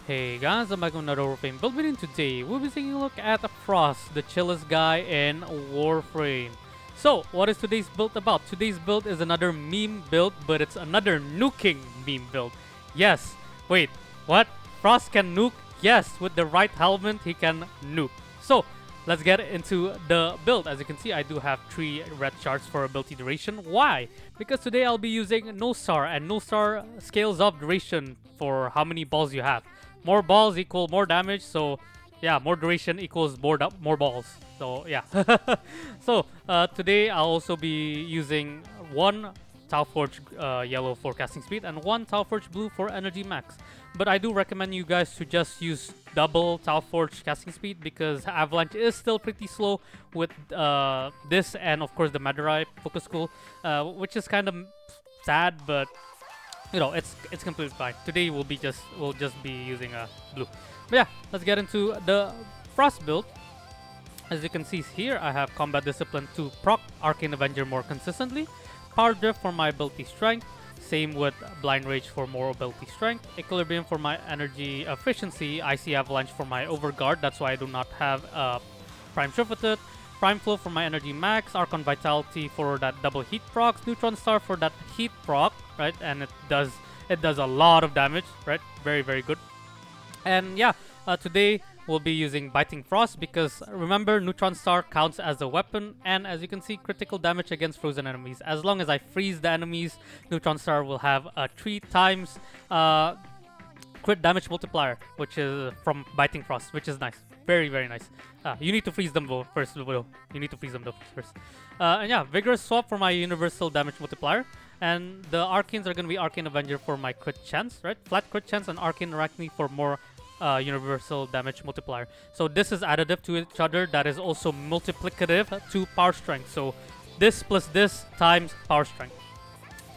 Hey guys, I'm back with another Warframe build video. Today we'll be taking a look at Frost, the chillest guy in Warframe. So, what is today's build about? Today's build is another meme build, but it's another nuking meme build. Yes, wait, what? Frost can nuke? Yes, with the right helmet he can nuke. So, let's get into the build. As you can see, I do have 3 red shards for ability duration. Why? Because today I'll be using No Star, and No Star scales up duration for how many balls you have. More balls equal more damage, so yeah, more duration equals more balls. So yeah. So today I'll also be using 1 Tau Forge yellow for casting speed and 1 Tau Forge blue for energy max. But I do recommend you guys to just use double Tau Forge casting speed because Avalanche is still pretty slow with this and of course the Madurai focus school, which is kind of sad, but you know, it's completely fine. Today we'll just be using blue. But yeah, let's get into the Frost build. As you can see here, I have Combat Discipline to proc Arcane Avenger more consistently, Power Drift for my ability strength, same with Blind Rage for more ability strength, Equilibrium for my energy efficiency, Icy Avalanche for my Overguard, that's why I do not have Prime Shuffleted, Prime Flow for my energy max, Archon Vitality for that double heat procs, Neutron Star for that heat proc, right? And it does a lot of damage, right? Very, very good. And yeah, today we'll be using Biting Frost because remember, Neutron Star counts as a weapon, and as you can see, critical damage against frozen enemies. As long as I freeze the enemies, Neutron Star will have a 3 times crit damage multiplier, which is from Biting Frost, which is nice. Very, very nice. You need to freeze them though first, Will. You need to freeze them though first. And yeah, Vigorous Swap for my universal damage multiplier. And the Arcanes are going to be Arcane Avenger for my crit chance, right? Flat crit chance and Arcane Arachne for more universal damage multiplier. So this is additive to each other. That is also multiplicative to power strength. So this plus this times power strength.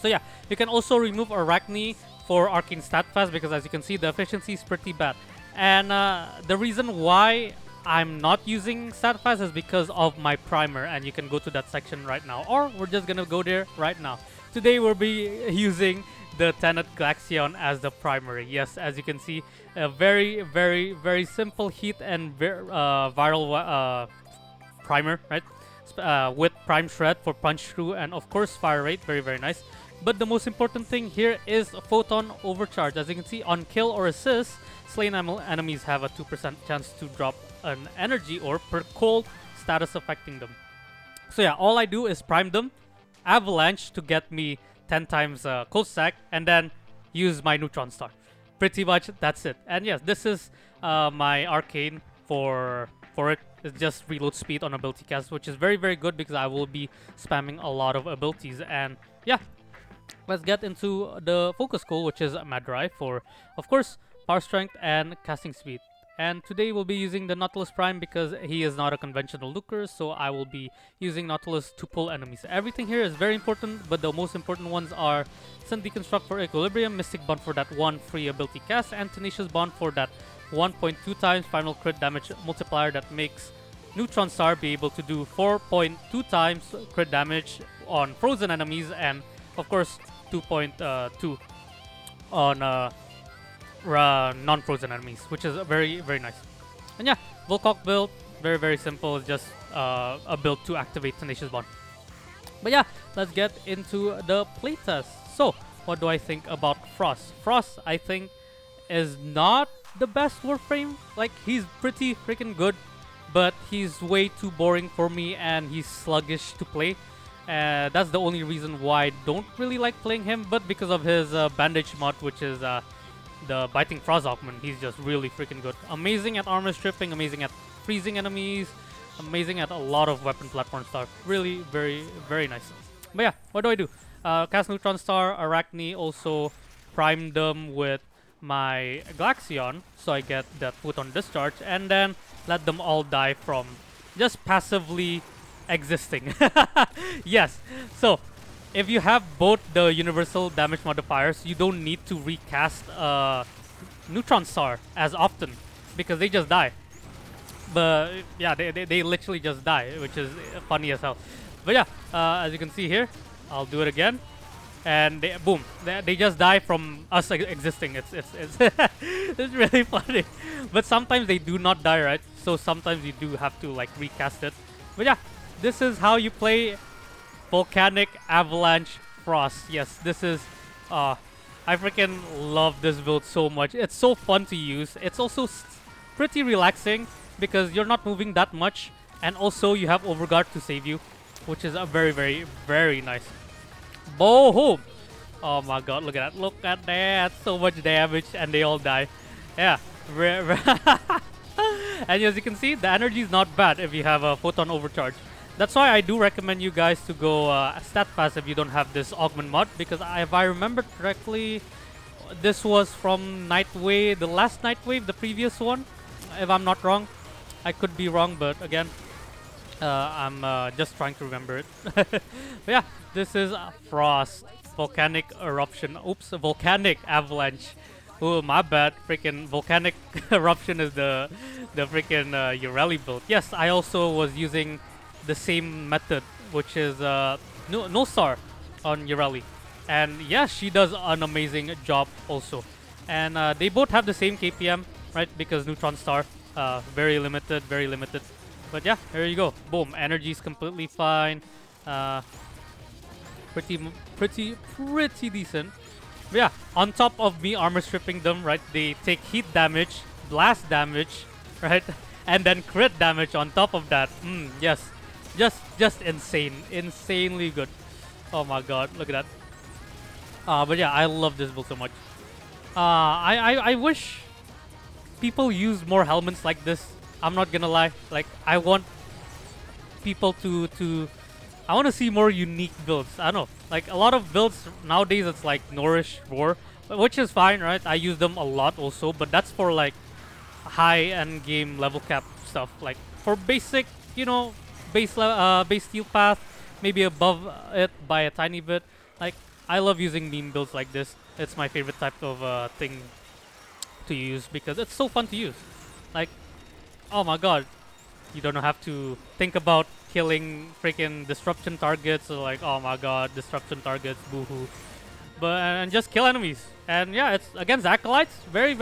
So yeah, you can also remove Arachne for Arcane Stat Fast because as you can see, the efficiency is pretty bad. And the reason why I'm not using Stat Fast is because of my primer, and you can go to that section right now, or we're just gonna go there right now. Today we'll be using the Tenet Glaxion as the primary. Yes, as you can see, a very, very, very simple heat and viral primer, right? With Prime Shred for punch through, and of course fire rate, very, very nice. But the most important thing here is Photon Overcharge. As you can see, on kill or assist, slain enemies have a 2% chance to drop an energy orb per cold status affecting them. So yeah, all I do is prime them, Avalanche to get me 10 times cold stack, and then use my Neutron Star. Pretty much that's it. And yes, this is my Arcane for it. It's just reload speed on ability cast, which is very, very good because I will be spamming a lot of abilities. And yeah, let's get into the focus goal, which is Madurai for, of course, power strength and casting speed. And today we'll be using the Nautilus Prime because he is not a conventional looker, so I will be using Nautilus to pull enemies. Everything here is very important, but the most important ones are Sun Deconstruct for Equilibrium, Mystic Bond for that 1 free ability cast, and Tenacious Bond for that 1.2 times final crit damage multiplier that makes Neutron Star be able to do 4.2 times crit damage on frozen enemies, and of course 2.2 on non-frozen enemies, which is very, very nice. And yeah, Vulklok Build, very, very simple. It's just a build to activate Tenacious Bond. But yeah, let's get into the playtest. So, what do I think about Frost? Frost, I think, is not the best Warframe. Like, he's pretty freaking good, but he's way too boring for me and he's sluggish to play. That's the only reason why I don't really like playing him, but because of his bandage mod, which is the Biting Frost Augment, he's just really freaking good. Amazing at armor stripping, amazing at freezing enemies, amazing at a lot of weapon platform stuff. Really, very, very nice. But yeah, what do I do? Cast Neutron Star, Arachne, also prime them with my Glaxion, so I get that Photon Discharge, and then let them all die from just passively existing. Yes, so if you have both the universal damage modifiers, you don't need to recast Neutron Star as often because they just die. But yeah, they literally just die, which is funny as hell. But yeah, as you can see here, I'll do it again. and they, boom, they just die from us existing. It's it's really funny, but sometimes they do not die, right? So sometimes you do have to like recast it. But yeah, this is how you play Volcanic Avalanche Frost. Yes, this is I freaking love this build so much. It's so fun to use. It's also pretty relaxing because you're not moving that much, and also you have Overguard to save you, which is a very nice. Boom! Oh my god, look at that. Look at that. So much damage and they all die. Yeah. And as you can see, the energy is not bad if you have a Photon Overcharge. That's why I do recommend you guys to go stat fast if you don't have this augment mod, because if I remember correctly, this was from Nightwave, the last Nightwave, the previous one, if I'm not wrong. I could be wrong, but again, I'm just trying to remember it. But yeah, this is Frost, Volcanic Eruption. Oops, Volcanic Avalanche. Oh, my bad. Freaking Volcanic Eruption is the freaking Ureli build. Yes, I also was using the same method, which is no star on Ureli. And yeah, she does an amazing job also. And they both have the same KPM, right? Because Neutron Star, very limited. But yeah, here you go. Boom, energy is completely fine. Pretty decent. But yeah, on top of me armor stripping them, right? They take heat damage, blast damage, right? And then crit damage on top of that. Yes, just insane, insanely good. Oh my god, look at that. But yeah, I love this build so much. I wish people use more helmets like this. I'm not gonna lie. Like, I want people to I want to see more unique builds. I don't know. Like, a lot of builds nowadays, it's like Nourish, Roar, which is fine, right? I use them a lot also, but that's for like high end game level cap stuff. Like for basic, you know, base steel path, maybe above it by a tiny bit. Like, I love using meme builds like this. It's my favorite type of thing to use because it's so fun to use. Like, oh my god, you don't have to think about killing freaking disruption targets, or like, oh my god, disruption targets, boohoo. But and just kill enemies. And yeah, it's against acolytes, very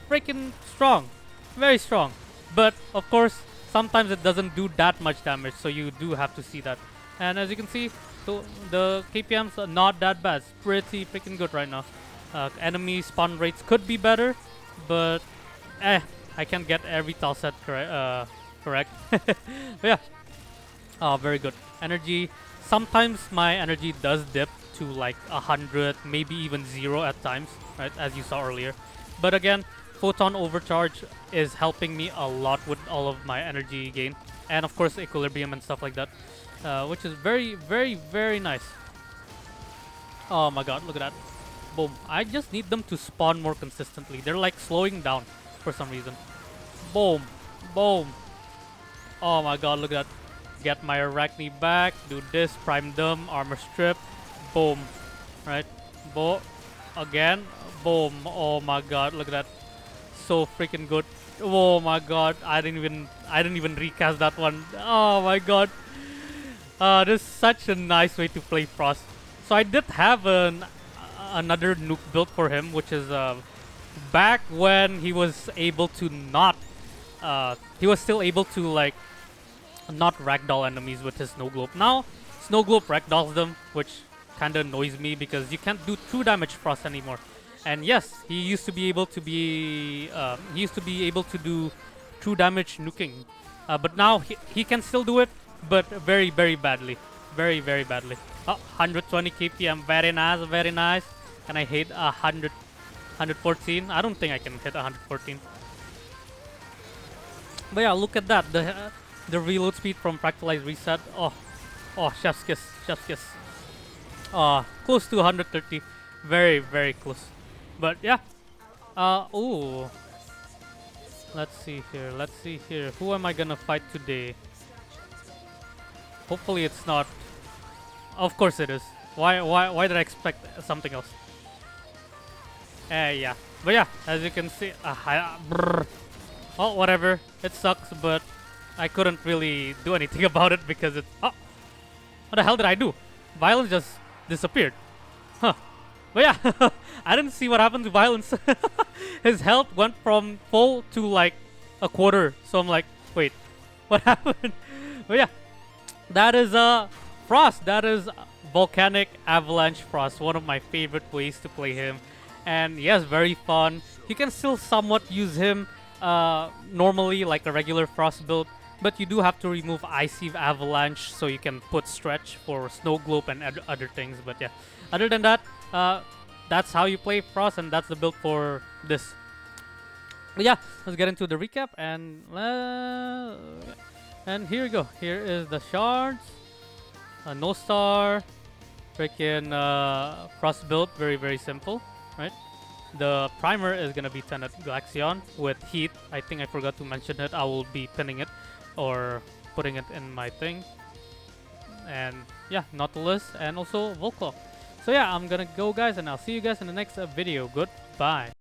freaking strong, very strong. But of course, sometimes it doesn't do that much damage, so you do have to see that. And as you can see, so the KPMs are not that bad. It's pretty freaking good right now. Enemy spawn rates could be better, but I can't get every tile set correct. But yeah, very good. Energy, sometimes my energy does dip to like 100, maybe even 0 at times, right, as you saw earlier. But again, Photon Overcharge is helping me a lot with all of my energy gain, and of course equilibrium and stuff like that, which is very nice. Oh my god, look at that. Boom. I just need them to spawn more consistently. They're like slowing down for some reason. Boom. Boom. Oh my god, look at that. Get my Arachne back. Do this. Prime them. Armor strip. Boom. Right. Again. Boom. Oh my god, look at that. So freaking good. Oh my god. I didn't even recast that one. Oh my god. This is such a nice way to play Frost. So I did have another nuke build for him, which is back when he was able to not he was still able to like not ragdoll enemies with his snow globe. Now snow globe ragdolls them, which kinda annoys me because you can't do true damage Frost anymore. And yes, he used to be able to do true damage nuking, but now he can still do it, but very badly, very badly. Oh, 120 KPM, very nice. Can I hit 114? I don't think I can hit 114. But yeah, look at that. The reload speed from Fractalized Reset. Oh, chef's kiss. Close to 130. Very close. But yeah. Ooh. Let's see here. Who am I gonna fight today? Hopefully it's not. Of course it is. Why did I expect something else? Yeah. But yeah, as you can see, oh, whatever. It sucks, but I couldn't really do anything about it because it. Oh, what the hell did I do? Violence just disappeared. Huh. But yeah, I didn't see what happened to Violence. His health went from full to like a quarter. So I'm like, wait, what happened? But yeah, that is Frost. That is Volcanic Avalanche Frost. One of my favorite ways to play him. And yes, very fun. You can still somewhat use him normally like a regular Frost build. But you do have to remove Icy Avalanche so you can put Stretch for Snow Globe and other things. But yeah, other than that, that's how you play Frost, and that's the build for this. But yeah, let's get into the recap, and here we go. Here is the shards, no star, freaking Frost build, very simple, right? The primer is gonna be Tenet Glaxion with Heat. I think I forgot to mention it. I will be pinning it or putting it in my thing. And yeah, Nautilus and also Vulklok. So yeah, I'm gonna go guys, and I'll see you guys in the next video. Goodbye.